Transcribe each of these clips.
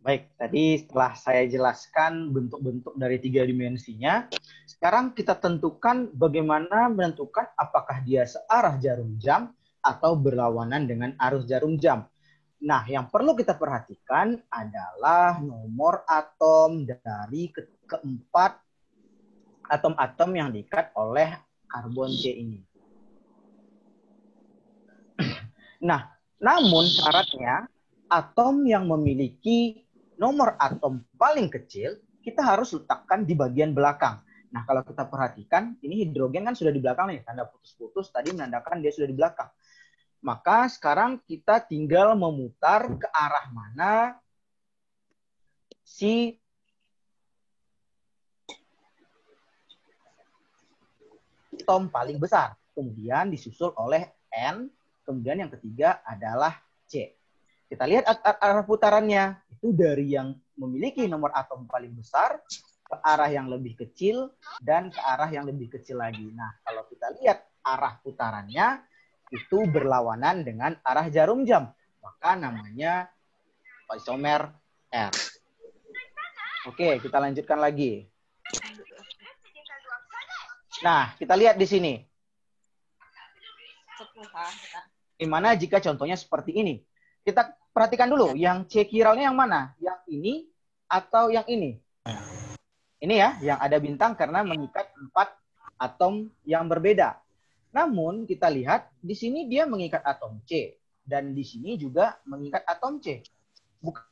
Baik, tadi setelah saya jelaskan bentuk-bentuk dari tiga dimensinya, sekarang kita tentukan bagaimana menentukan apakah dia searah jarum jam atau berlawanan dengan arus jarum jam. Nah, yang perlu kita perhatikan adalah nomor atom dari keempat atom-atom yang diikat oleh karbon C ini. Nah, namun syaratnya atom yang memiliki nomor atom paling kecil kita harus letakkan di bagian belakang. Nah, kalau kita perhatikan, ini hidrogen kan sudah di belakang nih, tanda putus-putus tadi menandakan dia sudah di belakang. Maka sekarang kita tinggal memutar ke arah mana si atom paling besar. Kemudian disusul oleh N, kemudian yang ketiga adalah C. Kita lihat arah putarannya. Itu dari yang memiliki nomor atom paling besar ke arah yang lebih kecil dan ke arah yang lebih kecil lagi. Nah, kalau kita lihat arah putarannya itu berlawanan dengan arah jarum jam. Maka namanya isomer R. Oke, kita lanjutkan lagi. Nah, kita lihat di sini. Gimana jika contohnya seperti ini? Kita perhatikan dulu, yang C kiralnya yang mana? Yang ini atau yang ini? Ini ya, yang ada bintang karena mengikat 4 atom yang berbeda. Namun kita lihat di sini dia mengikat atom C dan di sini juga mengikat atom C. Bukan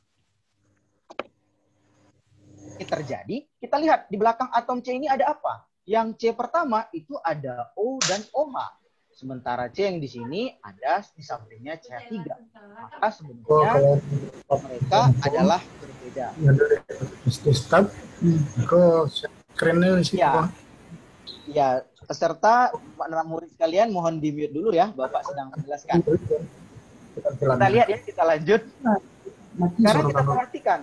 terjadi, kita lihat di belakang atom C ini ada apa? Yang C pertama itu ada O dan OH. Sementara C yang di sini ada di sampingnya CH3. Maka sebenarnya mereka adalah berbeda. Stop. Ke screen-nya di situ. Ya, peserta murid sekalian mohon di-mute dulu ya, Bapak sedang menjelaskan. Kita lihat ya, kita lanjut. Sekarang kita perhatikan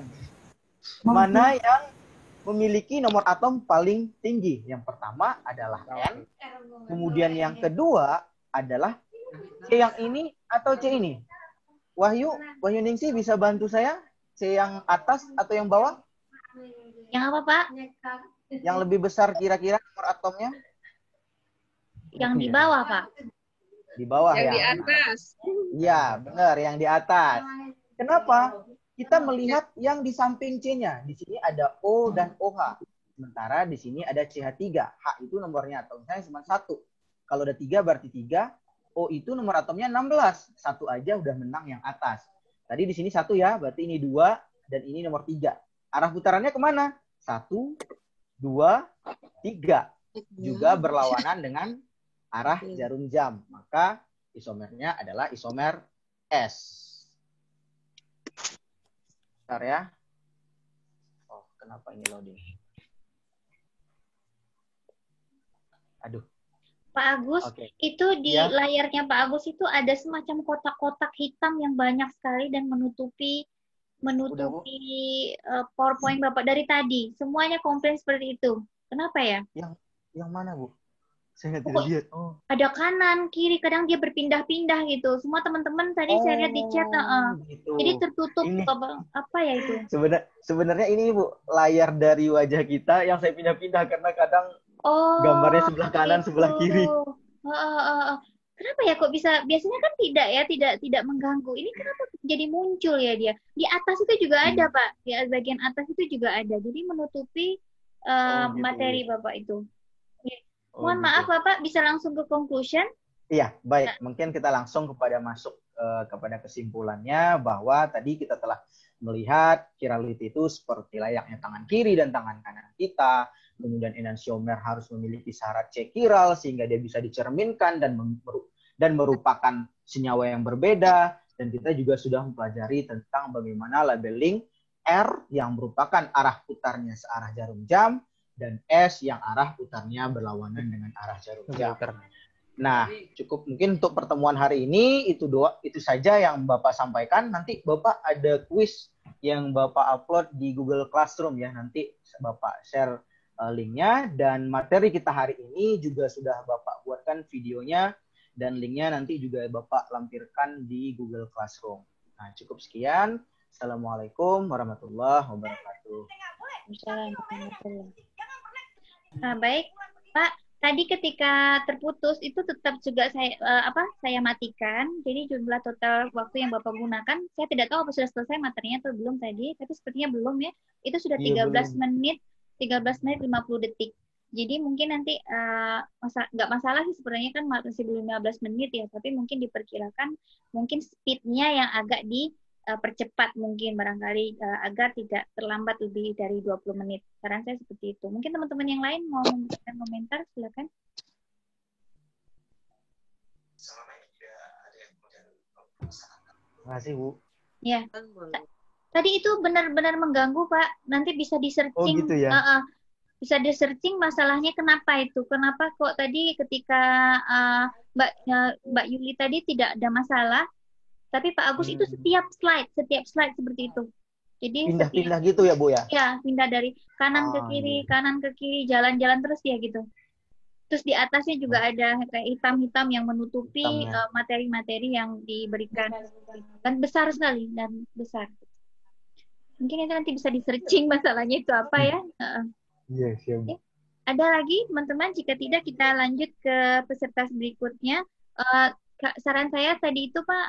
mana yang memiliki nomor atom paling tinggi. Yang pertama adalah N, kemudian yang kedua adalah C yang ini atau C ini. Wahyu Ningsih bisa bantu saya? C yang atas atau yang bawah? Yang apa, Pak? Yang lebih besar kira-kira nomor atomnya? Yang di bawah, Pak. Di bawah yang ya? di atas. Iya, benar, yang di atas. Kenapa? Kita melihat yang di samping C-nya. Di sini ada O dan OH. Sementara di sini ada CH3. H itu nomornya atom saya cuma 1. Kalau ada 3 berarti 3. O itu nomor atomnya 16. 1 aja udah menang yang atas. Tadi di sini 1 ya, berarti ini 2 dan ini nomor 3. Arah putarannya kemana? 1, 2, 3. Juga berlawanan dengan arah jarum jam. Maka isomernya adalah isomer S. Bentar ya. Oh, kenapa ini loading? Aduh. Pak Agus, itu di Ya. layarnya Pak Agus itu ada semacam kotak-kotak hitam yang banyak sekali dan menutupi PowerPoint Bapak dari tadi. Semuanya komplain seperti itu. Kenapa ya? Yang mana, Bu? Saya tidak lihat. Oh. Ada kanan, kiri, kadang dia berpindah-pindah gitu. Semua teman-teman tadi saya lihat di chat, gitu. jadi tertutup ini. Apa ya itu? Sebenarnya ini, Bu, layar dari wajah kita yang saya pindah-pindah karena kadang gambarnya sebelah kanan, sebelah kiri. Kenapa ya kok bisa? Biasanya kan tidak mengganggu. Ini kenapa jadi muncul ya dia? Di atas itu juga ada, Pak. Di bagian atas itu juga ada. Jadi menutupi gitu. materi Bapak itu. Mohon maaf Bapak, bisa langsung ke conclusion? Iya, baik. Mungkin kita langsung kepada kesimpulannya bahwa tadi kita telah melihat kiralit itu seperti layaknya tangan kiri dan tangan kanan kita. Kemudian enantiomer harus memiliki syarat C kiral sehingga dia bisa dicerminkan dan merupakan senyawa yang berbeda. Dan kita juga sudah mempelajari tentang bagaimana labeling R yang merupakan arah putarnya searah jarum jam dan S yang arah putarnya berlawanan dengan arah jarum jam. Nah, cukup mungkin untuk pertemuan hari ini itu saja yang Bapak sampaikan. Nanti Bapak ada kuis yang Bapak upload di Google Classroom ya. Nanti Bapak share linknya dan materi kita hari ini juga sudah Bapak buatkan videonya dan linknya nanti juga Bapak lampirkan di Google Classroom. Nah, cukup sekian. Assalamualaikum warahmatullahi wabarakatuh. Nah, baik, Pak. Tadi ketika terputus itu tetap juga saya matikan. Jadi jumlah total waktu yang Bapak gunakan, saya tidak tahu apa sudah selesai materinya atau belum tadi, tapi sepertinya belum ya. Itu sudah Iya, 13 belum. menit, 13 menit 50 detik. Jadi mungkin nanti nggak masalah sih sebenarnya kan masih belum 15 menit ya, tapi mungkin diperkirakan mungkin speednya yang agak dipercepat mungkin barangkali agar tidak terlambat lebih dari 20 menit. Saran saya seperti itu. Mungkin teman-teman yang lain mau memberikan komentar, silakan. Terima kasih, Bu. Ya. Tadi itu benar-benar mengganggu, Pak. Nanti bisa di-searching. Oh, gitu ya? Bisa di-searching masalahnya kenapa itu. Kenapa kok tadi ketika Mbak Yuli tadi tidak ada masalah, tapi Pak Agus itu setiap slide seperti itu. Jadi Pindah-pindah gitu ya, Bu ya? Ya, pindah dari kanan ke kiri, jalan-jalan terus ya gitu. Terus di atasnya juga ada kayak hitam-hitam yang menutupi materi-materi yang diberikan. Dan besar sekali, dan besar. Mungkin itu nanti bisa di-searching masalahnya itu apa ya. Iya, siap. Ada lagi teman-teman, jika tidak kita lanjut ke peserta berikutnya. Saran saya tadi itu Pak,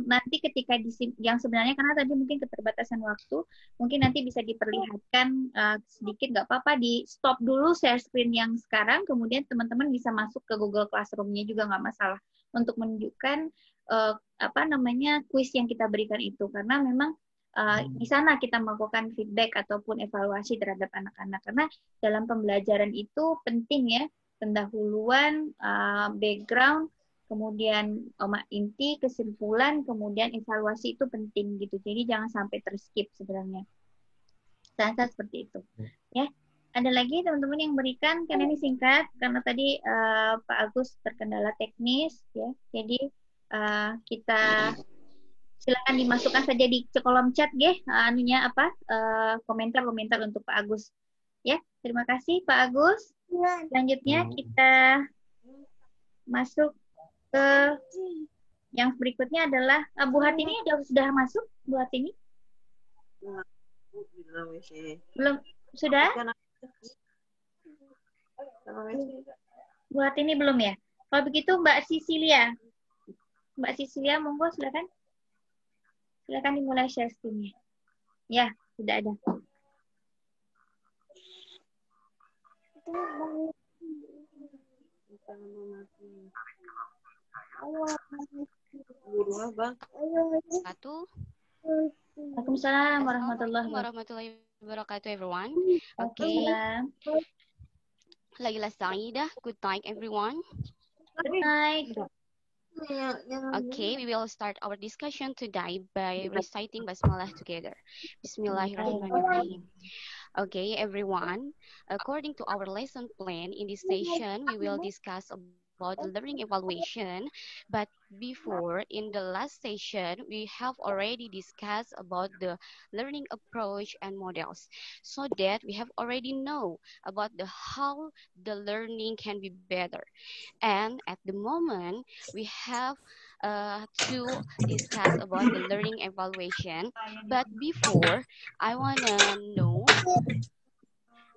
nanti ketika yang sebenarnya karena tadi mungkin keterbatasan waktu, mungkin nanti bisa diperlihatkan sedikit, nggak apa-apa, di stop dulu share screen yang sekarang, kemudian teman-teman bisa masuk ke Google Classroom-nya juga nggak masalah untuk menunjukkan kuis yang kita berikan itu, karena memang di sana kita melakukan feedback ataupun evaluasi terhadap anak-anak, karena dalam pembelajaran itu penting ya, pendahuluan, background, kemudian inti, kesimpulan, kemudian evaluasi itu penting gitu. Jadi jangan sampai terskip sebenarnya. Saya seperti itu. Ya, ada lagi teman-teman yang berikan, karena ini singkat, karena tadi Pak Agus terkendala teknis, ya. Jadi kita silakan dimasukkan saja di kolom chat, komentar-komentar untuk Pak Agus. Ya, terima kasih Pak Agus. Selanjutnya kita masuk ke yang berikutnya adalah Bu Hartini. Sudah masuk Bu Hartini? Belum. Sudah? Bu Hartini belum ya? Kalau begitu Mbak Sisilia. Mbak Sisilia, monggo silakan. Silakan dimulai share screen-nya. Ya, sudah ada. Waalaikumsalam warahmatullahi wabarakatuh, everyone. Okay. Laila Saida. Good night, everyone. Good night. Okay, we will start our discussion today by reciting Basmalah together. Bismillahirrahmanirrahim. Okay, everyone. According to our lesson plan, in this session, we will discuss about the learning evaluation. But before, in the last session, we have already discussed about the learning approach and models, so that we have already know about how the learning can be better. And at the moment, we have to discuss about the learning evaluation. But before, I want to know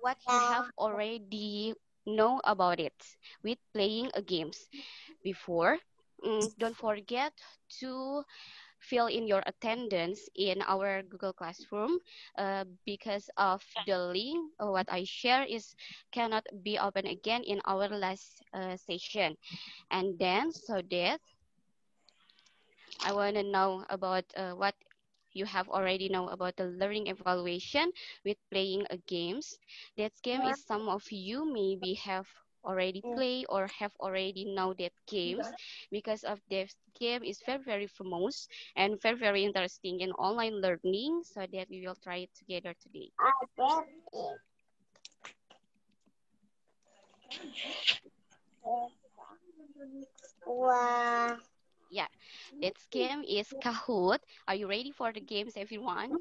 what you have already know about it with playing a games. Before, don't forget to fill in your attendance in our Google Classroom because of the link what I share is cannot be open again in our last session. And then so that I want to know about what you have already know about the learning evaluation with playing a games. That game is some of you maybe have already played or have already know that games, because of this game is very famous and very interesting in online learning, so that we will try it together today. Wow. Yeah, that game is Kahoot. Are you ready for the games, everyone?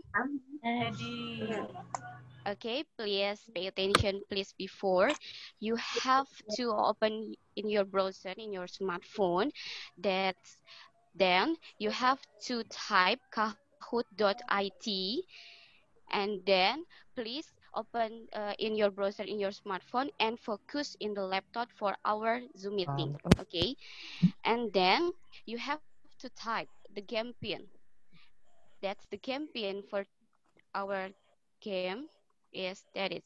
Ready. Okay, please pay attention, please. Before, you have to open in your browser, in your smartphone. Then you have to type Kahoot kahoot.it, and then please open in your browser in your smartphone and focus in the laptop for our Zoom meeting. Okay, and then you have to type the game pin. That's the game pin for our game. Is that is.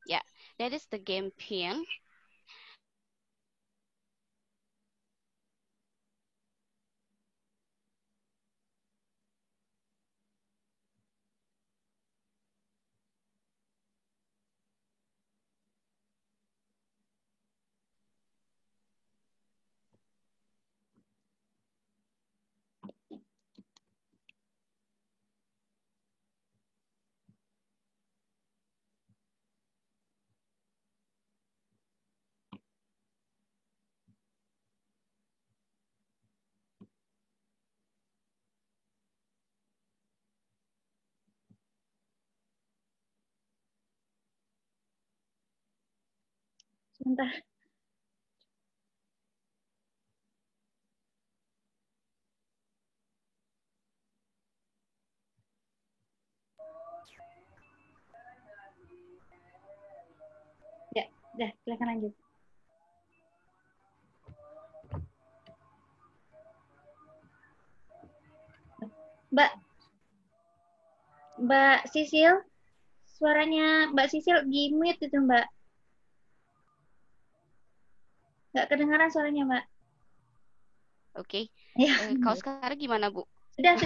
Yeah, that is the game pin. Sebentar. Ya, udah, silakan lanjut. Mbak Sisil, suaranya Mbak Sisil di mute itu Mbak. Nggak kedengaran suaranya Mbak. Oke. Ya. Kalau sekarang gimana, Bu? Sudah.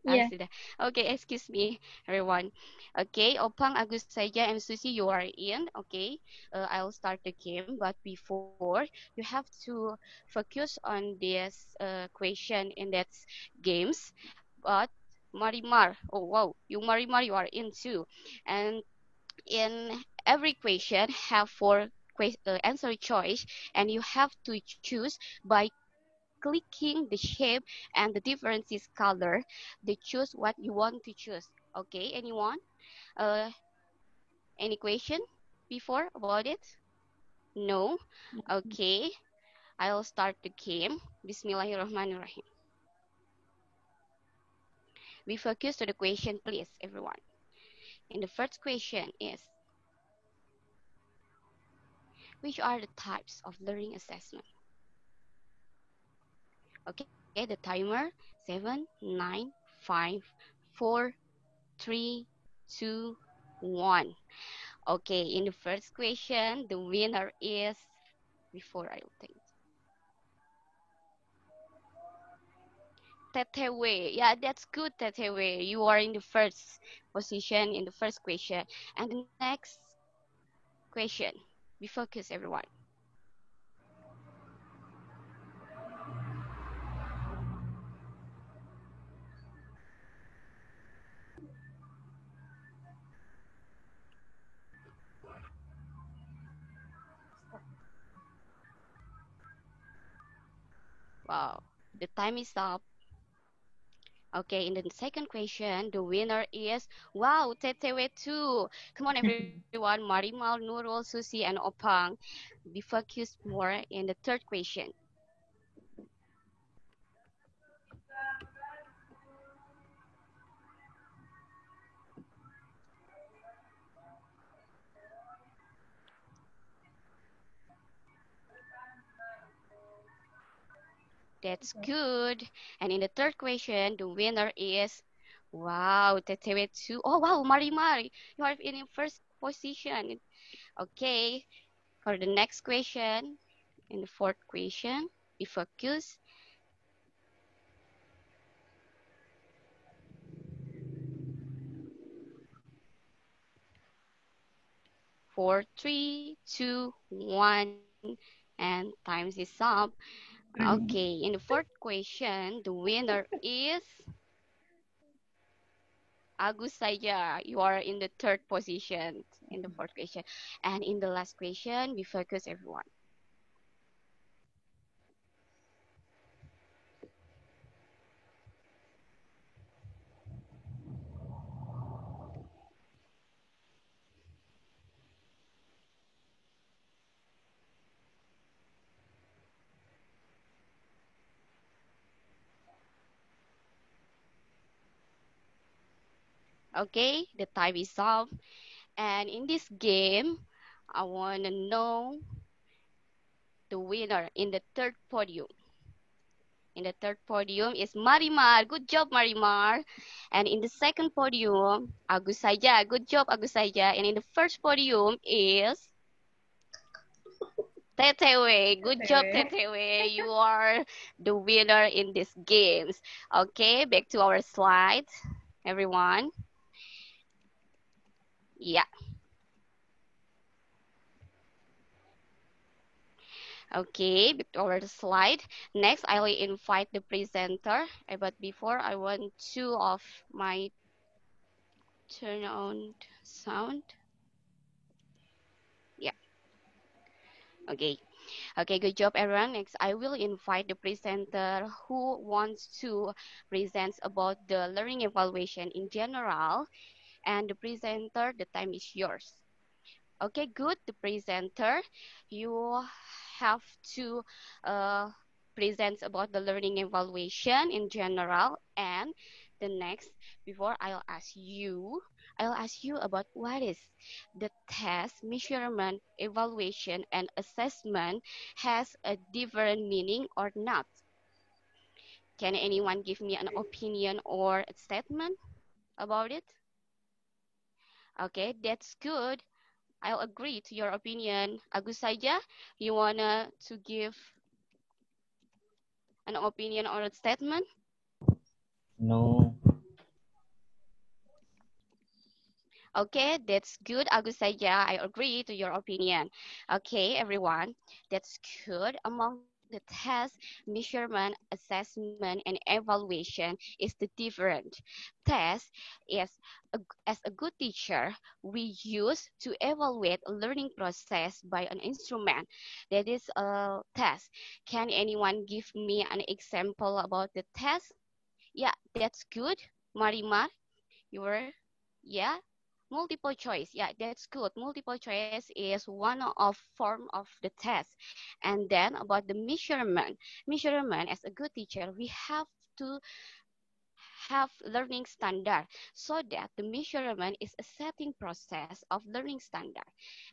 Yeah. Sudah. Okay, excuse me, everyone. Okay, Opang, Agus saja, and Susi, you are in. Okay, I'll start the game. But before, you have to focus on this question in that games. But Marimar, oh wow, Marimar, you are in too. And in every question have four answer choice, and you have to choose by clicking the shape and the difference is color. They choose what you want to choose. Okay, anyone? Any question before about it? No? Okay, I'll start the game. Bismillahirrahmanirrahim. We focus to the question, please, everyone. And the first question is, which are the types of learning assessment? Okay, the timer, 7, 9, 5, 4, 3, 2, 1. Okay, in the first question, the winner is, before I think, Tetewe. Yeah, that's good, Tetewe. You are in the first position in the first question. And the next question, be focused, everyone. Wow, the time is up. Okay, in the second question, the winner is, wow, Tetewe too. Come on, everyone. Marimal, Nurul, Susi, and Opang. Be focused more in the third question. That's good. And in the third question, the winner is, wow, Tetewe too. Oh, wow, Marimar, you are in first position. Okay, for the next question, in the fourth question, be focused. Four, three, two, one, and times is up. Okay, in the fourth question, the winner is Agus saja. You are in the third position in the fourth question. And in the last question, we focus everyone. Okay, the time is up. And in this game, I want to know the winner in the third podium. In the third podium is Marimar. Good job, Marimar. And in the second podium, Agus Saja. Good job, Agus Saja. And in the first podium is Tetewe. Good job, Tetewe. You are the winner in these games. Okay, back to our slides, everyone. Yeah. Okay, back to our slide. Next, I will invite the presenter. But before, I want to off my turn on sound. Yeah. Okay. Okay, good job, everyone. Next, I will invite the presenter who wants to present about the learning evaluation in general. And the presenter, the time is yours. Okay, good. The presenter, you have to present about the learning evaluation in general. And the next, before I'll ask you about what is the test, measurement, evaluation, and assessment has a different meaning or not. Can anyone give me an opinion or a statement about it? Okay, that's good. I'll agree to your opinion. Agus Saja, you wanna to give an opinion or a statement? No. Okay, that's good, Agus Saja. I agree to your opinion. Okay, everyone, that's good. Among the test, measurement, assessment, and evaluation is the different. Test is, as a good teacher, we use to evaluate a learning process by an instrument. That is a test. Can anyone give me an example about the test? Yeah, that's good. Marimar, you were, yeah? Multiple choice, yeah, that's good. Multiple choice is one of form of the test. And then about the measurement. Measurement, as a good teacher, we have to have learning standard so that the measurement is a setting process of learning standard.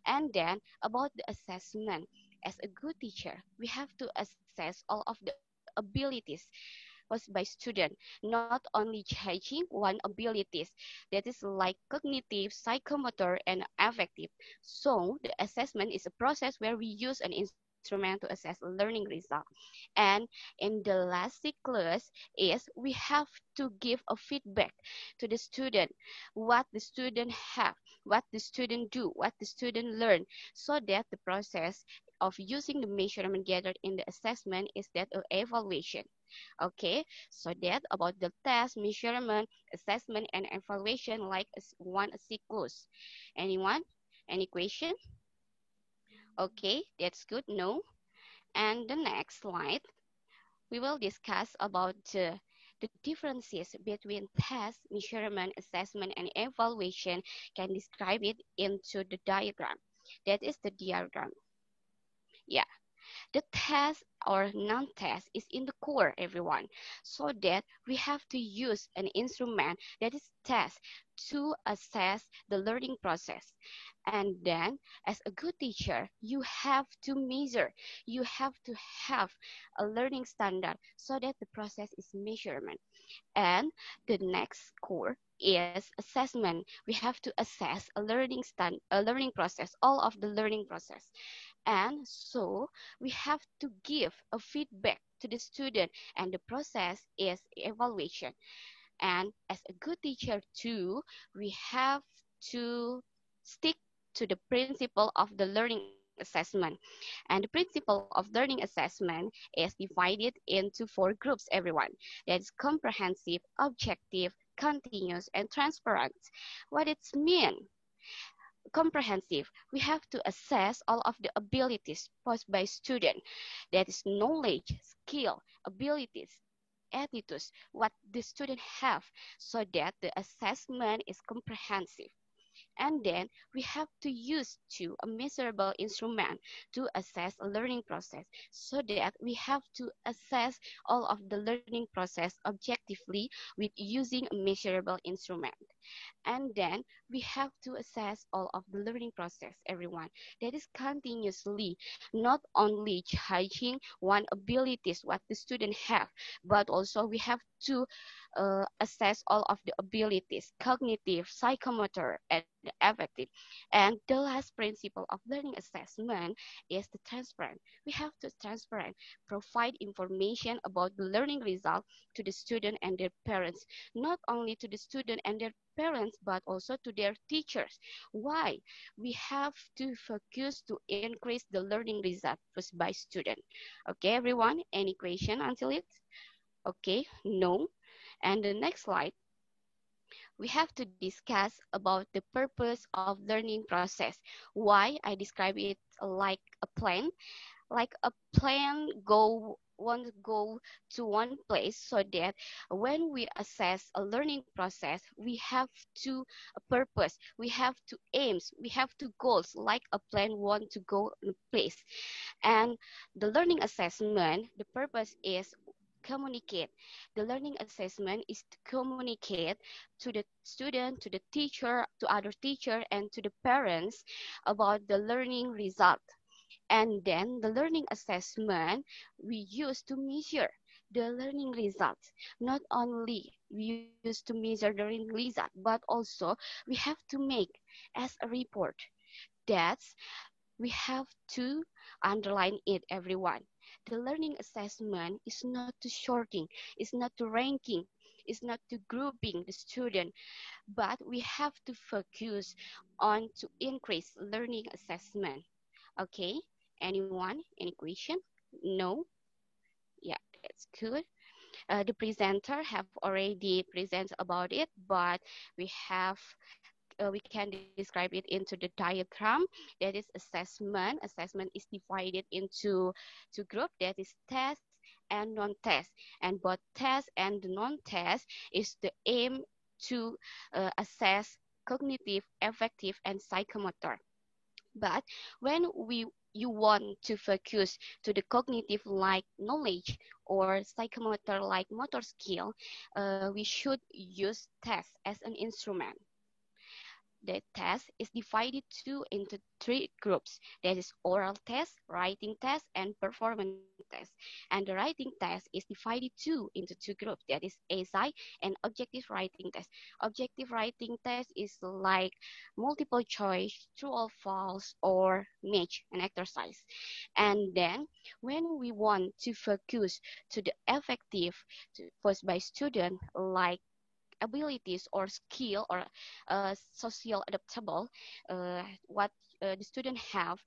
And then about the assessment, as a good teacher, we have to assess all of the abilities was by student, not only judging one abilities that is like cognitive, psychomotor, and affective. So the assessment is a process where we use an instrument to assess learning result. And in the last class is we have to give a feedback to the student, what the student have, what the student do, what the student learn, so that the process of using the measurement gathered in the assessment is that of evaluation. Okay, so that about the test, measurement, assessment, and evaluation like one cyclus. Anyone? Any question? Okay, that's good. No. And the next slide, we will discuss about the differences between test, measurement, assessment, and evaluation. Can describe it into the diagram. That is the diagram. Yeah. The test or non-test is in the core, everyone, so that we have to use an instrument that is test to assess the learning process. And then, as a good teacher, you have to measure, you have to have a learning standard so that the process is measurement. And the next core is assessment. We have to assess a learning process, all of the learning process. And so we have to give a feedback to the student, and the process is evaluation. And as a good teacher too, we have to stick to the principle of the learning assessment. And the principle of learning assessment is divided into 4 groups, everyone. That is comprehensive, objective, continuous, and transparent. What it means? Comprehensive, we have to assess all of the abilities posed by student. That is knowledge, skill, abilities, attitudes, what the student have, so that the assessment is comprehensive. And then we have to use a measurable instrument to assess a learning process, so that we have to assess all of the learning process objectively with using a measurable instrument. And then we have to assess all of the learning process, everyone. That is continuously, not only judging one abilities what the student have, but also we have to assess all of the abilities, cognitive, psychomotor, and affective. And the last principle of learning assessment is the transparent. We have to transparent, provide information about the learning result to the student and their parents, not only to the student and their parents, but also to their teachers. Why? We have to focus to increase the learning result by student. Okay, everyone, any question until it? Okay, no. And the next slide, we have to discuss about the purpose of learning process. Why I describe it like a plan. Like a plan want to go to one place, so that when we assess a learning process, we have to a purpose, we have to aims, we have to goals, like a plan want to go in a place. And the learning assessment, the purpose is communicate. The learning assessment is to communicate to the student, to the teacher, to other teacher, and to the parents about the learning result. And then the learning assessment we use to measure the learning results. Not only we use to measure the learning result, but also we have to make as a report. That's we have to underline it, everyone. The learning assessment is not to sorting, it's not to ranking, it's not to grouping the student, but we have to focus on to increase learning assessment. Okay, anyone, any question? No? Yeah, that's good. The presenter have already presented about it, but we can describe it into the diagram. That is assessment. Assessment is divided into two groups, that is test and non-test. And both test and non-test is the aim to assess cognitive, affective, and psychomotor. But when you want to focus to the cognitive like knowledge or psychomotor like motor skill, we should use test as an instrument. The test is divided into three groups. That is oral test, writing test, and performance test. And the writing test is divided into two groups. That is essay and objective writing test. Objective writing test is like multiple choice, true or false, or match an exercise. And then when we want to focus to the effective first by student, like abilities or skill or social adaptable, what the student have,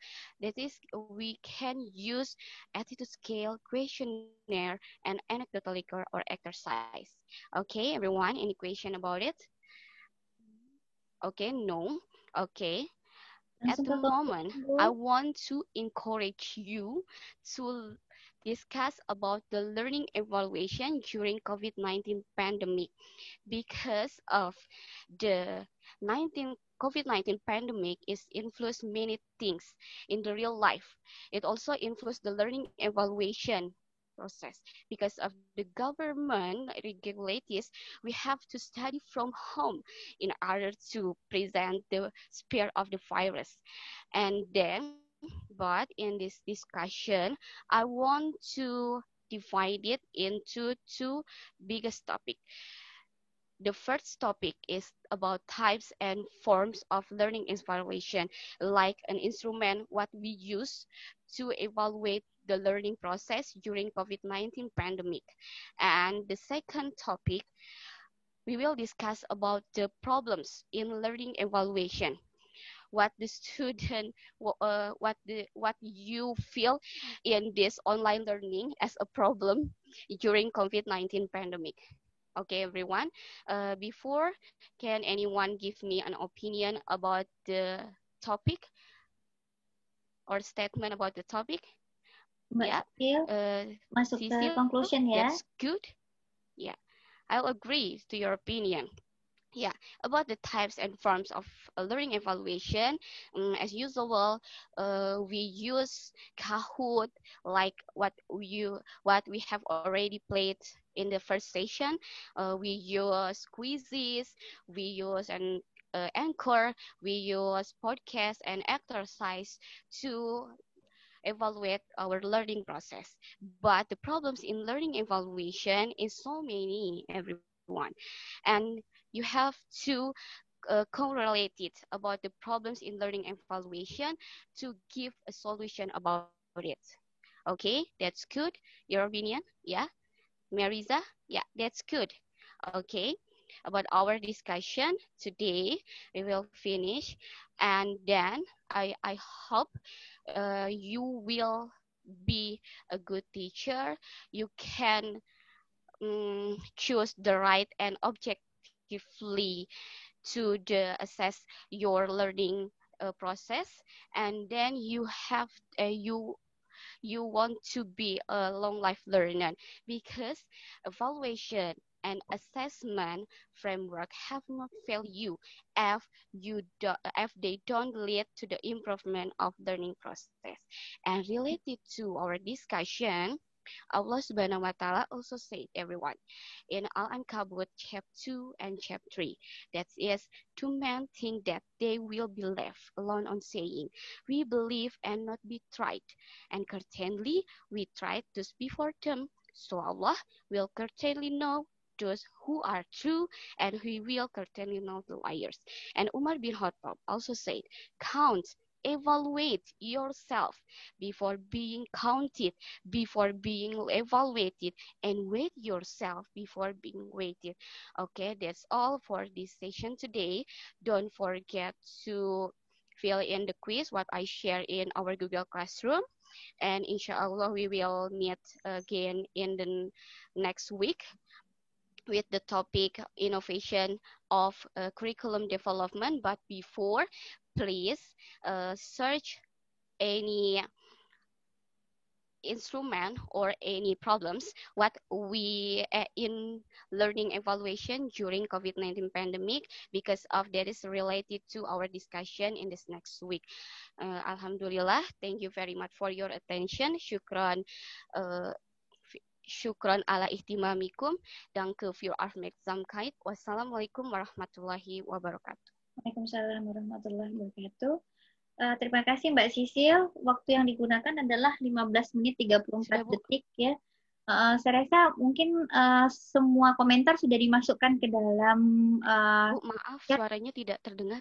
that is we can use attitude scale, questionnaire, and anecdotal or exercise. Okay, everyone, any question about it? Okay, no. Okay. At the moment, I want to encourage you to discuss about the learning evaluation during COVID-19 pandemic, because of the COVID-19 pandemic is influenced many things in the real life. It also influenced the learning evaluation process. Because of the government regulators, we have to study from home in order to present the spread of the virus. And then, but in this discussion, I want to divide it into two biggest topics. The first topic is about types and forms of learning evaluation, like an instrument what we use to evaluate the learning process during COVID-19 pandemic. And the second topic, we will discuss about the problems in learning evaluation. What the student, what you feel in this online learning as a problem during COVID-19 pandemic. Okay, everyone. Before, can anyone give me an opinion about the topic or statement about the topic? Mbak Cecil, masuk ke Cecil, conclusion ya. that's good. Yeah, I'll agree to your opinion. Yeah, about the types and forms of learning evaluation, as usual, we use Kahoot, like what we have already played in the first session. We use quizzes, we use an anchor, we use podcast and exercise to evaluate our learning process. But the problems in learning evaluation is so many, everyone, and you have to correlate it about the problems in learning evaluation to give a solution about it. Okay, that's good. Your opinion? Yeah, Mariza? Yeah, that's good. Okay, about our discussion today, we will finish, and then I hope you will be a good teacher. You can choose the right and objectively to assess your learning process, and then you you want to be a long life learner, because evaluation and assessment framework have not failed you if they don't lead to the improvement of learning process. And related to our discussion, Allah Subhanahu wa Ta'ala also said, everyone, in Al-Ankabut chapter 2 and chapter 3, that is, two men think that they will be left alone on saying, we believe and not be tried, and certainly we tried those before them. So Allah will certainly know those who are true, and He will certainly know the liars. And Umar bin Khattab also said, count, evaluate yourself before being counted, before being evaluated, and weight yourself before being weighted. Okay, that's all for this session today. Don't forget to fill in the quiz what I share in our Google Classroom, and inshallah we will meet again in the next week with the topic innovation of curriculum development. But before, please search any instrument or any problems what we in learning evaluation during COVID-19 pandemic, because of that is related to our discussion in this next week. Alhamdulillah, thank you very much for your attention. Syukron ala ihtimamikum. Danke für Aufmerksamkeit. Wassalamualaikum warahmatullahi wabarakatuh. Waalaikumsalam warahmatullahi wabarakatuh. Terima kasih Mbak Sisil. Waktu yang digunakan adalah 15 menit 34 detik ya. Saya rasa mungkin semua komentar sudah dimasukkan ke dalam Bu, maaf, suaranya tidak terdengar.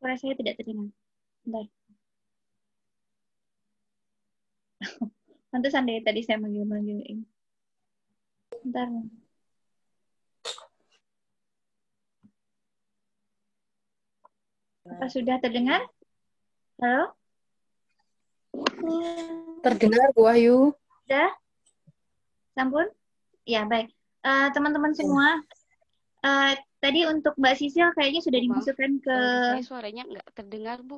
Suara saya tidak terdengar. Bentar. Pantesan deh tadi saya manggil-manggil. Bentar. Apa sudah terdengar? Halo? Terdengar, Bu Ayu. Sudah? Sampun? Ya, baik. Teman-teman semua, tadi untuk Mbak Sisil kayaknya sudah dimasukkan ke... Suaranya nggak terdengar, Bu.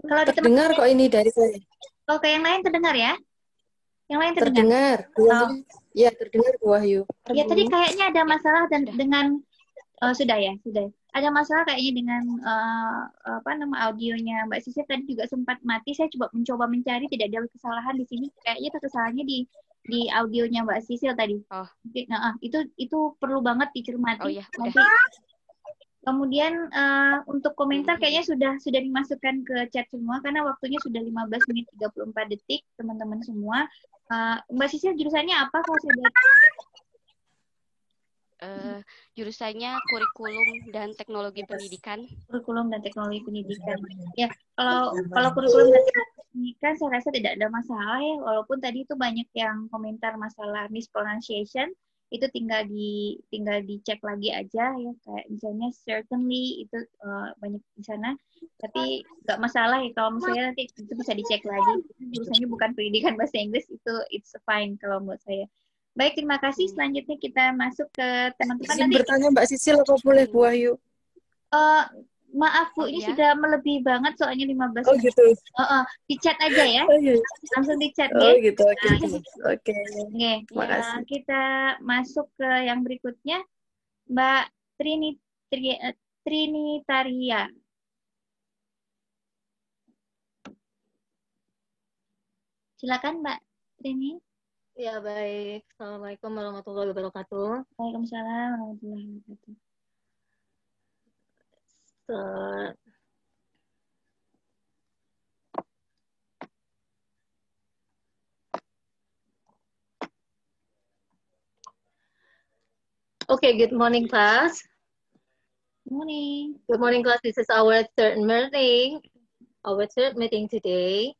Kalau terdengar kok ini dari saya. Oke, yang lain terdengar ya? Yang lain terdengar? Ya, terdengar Bu Wahyu. Ya, tadi kayaknya ada masalah dengan... sudah ya, sudah. Ada masalah kayaknya dengan audionya Mbak Sisil tadi juga sempat mati. Saya mencoba mencari, tidak ada kesalahan di sini. Kayaknya kesalahannya di audionya Mbak Sisil tadi. Oh. Nah, itu perlu banget dicermati. Oh, iya. Nanti kemudian untuk komentar kayaknya sudah dimasukkan ke chat semua karena waktunya sudah 15 menit 34 detik teman-teman semua. Mbak Sisil jurusannya apa kalau saya baca? Jurusannya kurikulum dan teknologi pendidikan. Kurikulum dan teknologi pendidikan. Ya, kalau kurikulum dan teknologi pendidikan saya rasa tidak ada masalah ya, walaupun tadi itu banyak yang komentar masalah mispronunciation, itu tinggal dicek lagi aja ya, kayak misalnya certainly itu banyak di sana, tapi nggak masalah ya kalau misalnya nanti itu bisa dicek lagi. Jurusannya bukan pendidikan bahasa Inggris, itu it's fine kalau menurut saya. Baik, terima kasih. Selanjutnya kita masuk ke teman-teman. Izin bertanya Mbak Sisil, apa boleh Bu Wahyu? Maaf Bu, Oh ini ya? sudah melebihi banget soalnya 15 Oh menit. gitu. Di chat aja ya. Oh iya. Langsung di chat Oh ya. gitu. Oke. Nah, Oke. Oke, Makasih. kita masuk ke yang berikutnya, Mbak Trinitaria. Silakan Mbak Trini. Ya, baik. Assalamualaikum warahmatullahi wabarakatuh. Waalaikumsalam warahmatullahi wabarakatuh. So, okay, good morning, class. Good morning. Good morning, class. This is our third meeting today.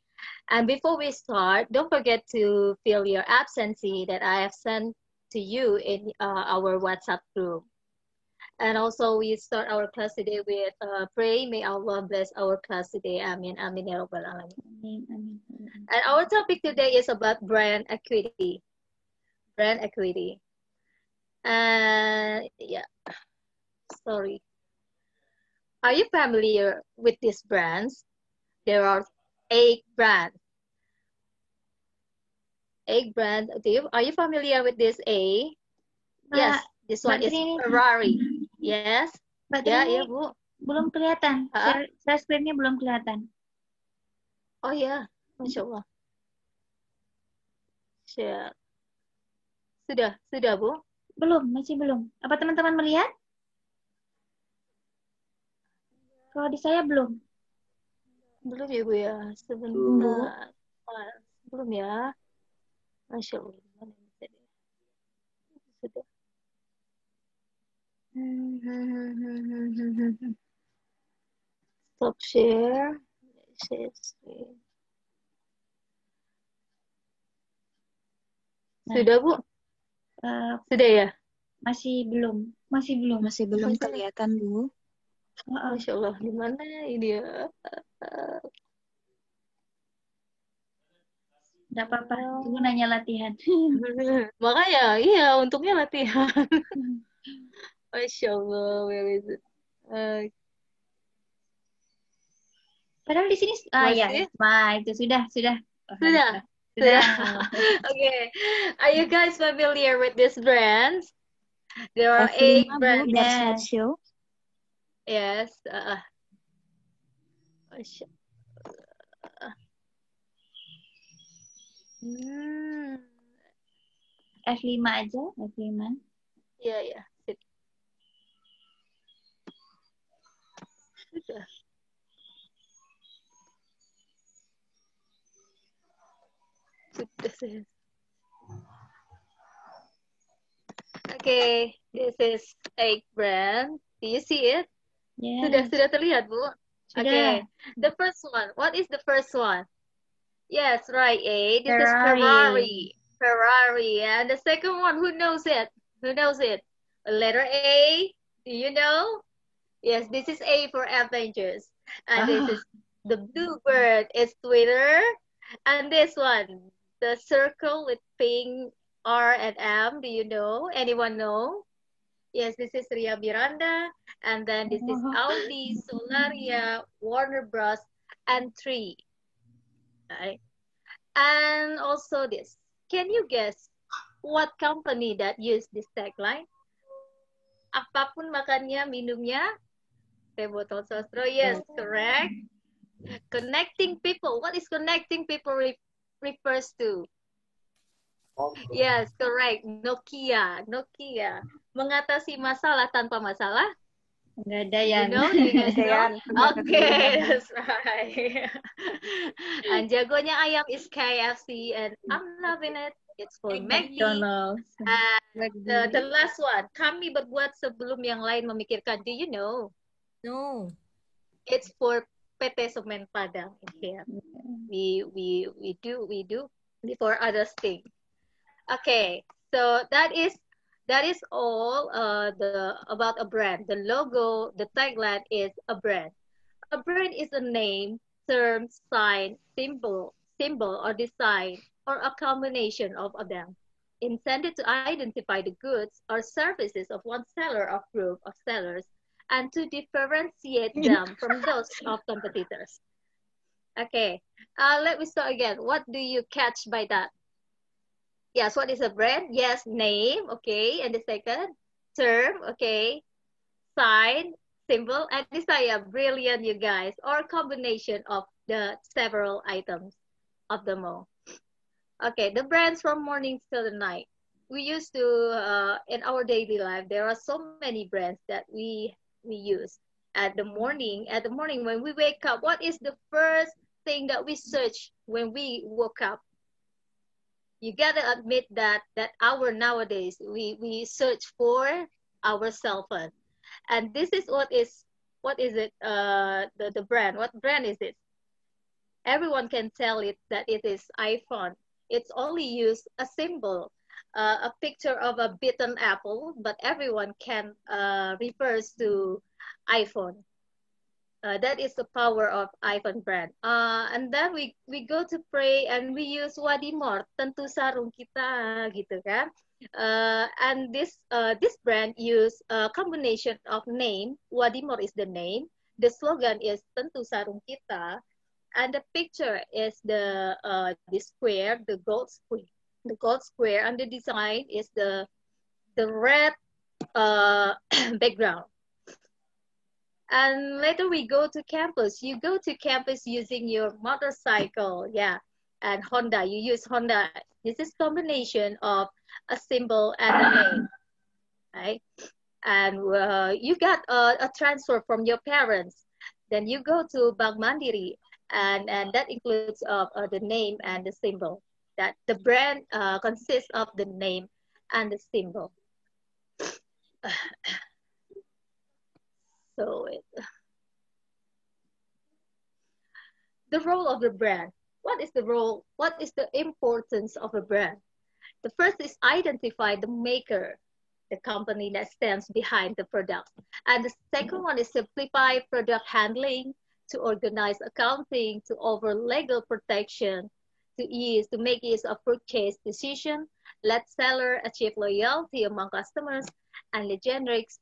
And before we start, don't forget to fill your absentee that I have sent to you in our WhatsApp group. And also, we start our class today with pray. May Allah bless our class today. Amin. Amin. Ya Rabbal Alamin. Amin, amin. And our topic today is about brand equity. Brand equity. And yeah, sorry. Are you familiar with these brands? There are 8 brands. 8 brands. Are you familiar with this A? Yes, this one is Ferrari. Yes. Mbak Ya, Trini, ya Bu. belum kelihatan. Share screen-nya belum kelihatan. Oh ya, Masya Allah. Share. Sudah Bu? Belum, masih belum. Apa teman-teman melihat? Kalau di saya belum. Belum ya Bu ya. Sebentar. Belum ya. Masya Allah. Sudah. Stop share. Sudah Bu? Sudah ya? Masih belum. Masih belum kelihatan Bu. Masya Allah, gimana ini ya? Nggak apa-apa, itu nanya latihan. Makanya, iya, untungnya latihan. Masya Allah, where is it? Padahal di sini, ya, itu sudah. Sudah. Okay. Are you guys familiar with these brands? There are 8 brands. Yes. F5 aja, F5. Iya. Sudah. Okay, this is 8 brand. Do you see it? Yes. Sudah terlihat, Bu? Sudah. Okay. The first one. What is the first one? Yes, right. This is Ferrari. And the second one, who knows it? Letter A. Do you know? Yes, this is A for Avengers. And this is the blue bird is Twitter. And this one, the circle with pink R and M. Do you know? Anyone know? Yes, this is Ria Miranda. And then this is Audi, Solaria, Warner Bros. And 3. Right? And also this. Can you guess what company that use this tagline? Apapun makannya, minumnya, teh botol sostro. Yes, correct. Connecting people. What is connecting people refers to? Yes, correct. Nokia. Mengatasi masalah tanpa masalah. Nggak ada yang. You know, do you guys know? Okay, that's right. And jagonya ayam is KFC, and I'm loving it. It's for McD. And the last one, kami berbuat sebelum yang lain memikirkan. Do you know? No. It's for PT Semen Padang. Yeah. We do before others think. Okay, so that is all about a brand. The logo, the tagline is a brand. A brand is a name, term, sign, symbol, or design, or a combination of them, intended to identify the goods or services of one seller or group of sellers and to differentiate them from those of competitors. Okay, let me start again. What do you catch by that? Yes, what is a brand? Yes, name, okay. And the second term, okay. Sign, symbol, and this is brilliant, you guys, or combination of the several items of the mall. Okay, the brands from morning till the night. We used to, in our daily life, there are so many brands that we use. At the morning when we wake up, what is the first thing that we search when we woke up? You gotta admit that our nowadays we search for our cell phone, and this is what is it? The brand. What brand is it? Everyone can tell it that it is iPhone. It's only use a symbol, a picture of a bitten apple, but everyone can refers to iPhone. That is the power of iPhone brand. And then we go to pray and we use Wadimor, tentu sarung kita, gitu kan. And this brand use a combination of name. Wadimor is the name. The slogan is tentu sarung kita, and the picture is the square, the gold square, and the design is the red background. And later we go to campus. You go to campus using your motorcycle, yeah. And Honda, you use Honda. This is combination of a symbol and a name, right? And you got a transfer from your parents. Then you go to Bank Mandiri, and that includes the name and the symbol. That the brand consists of the name and the symbol. So the role of the brand. What is the role? What is the importance of a brand? The first is identify the maker, the company that stands behind the product. And the second one is simplify product handling, to organize accounting, to offer legal protection, to make ease of purchase decision, let seller achieve loyalty among customers, and the generics